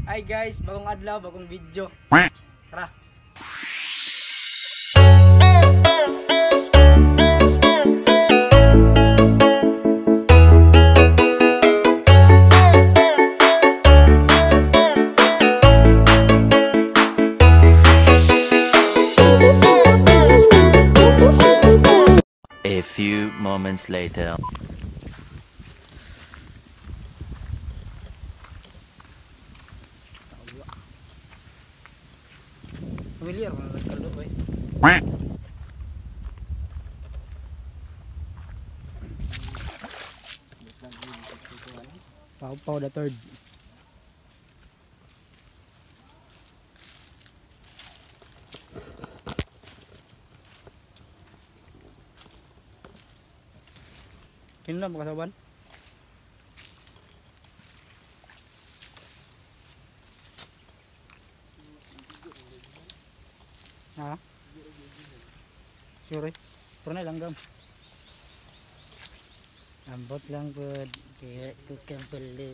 Hi guys, bagong adlaw, bagong video. Tara. A few moments later. Familiar mo na kaldo boy. Pau the third. Kinna mo kasaban? Ha? Sure. Pernah langgam. Ambot lang good. Kaya tukang pala.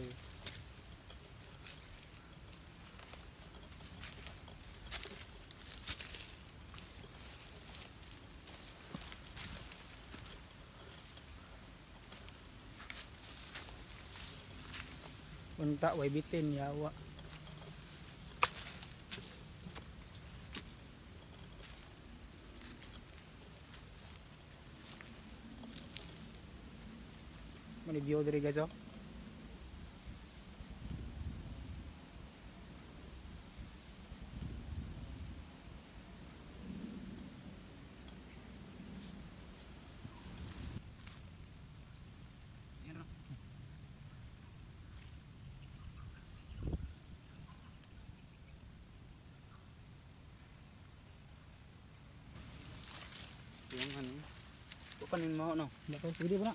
Unta way bitin yawa. Mani view diri guys oh. Yung ano? Panin mo no. Bakit pwede ba na?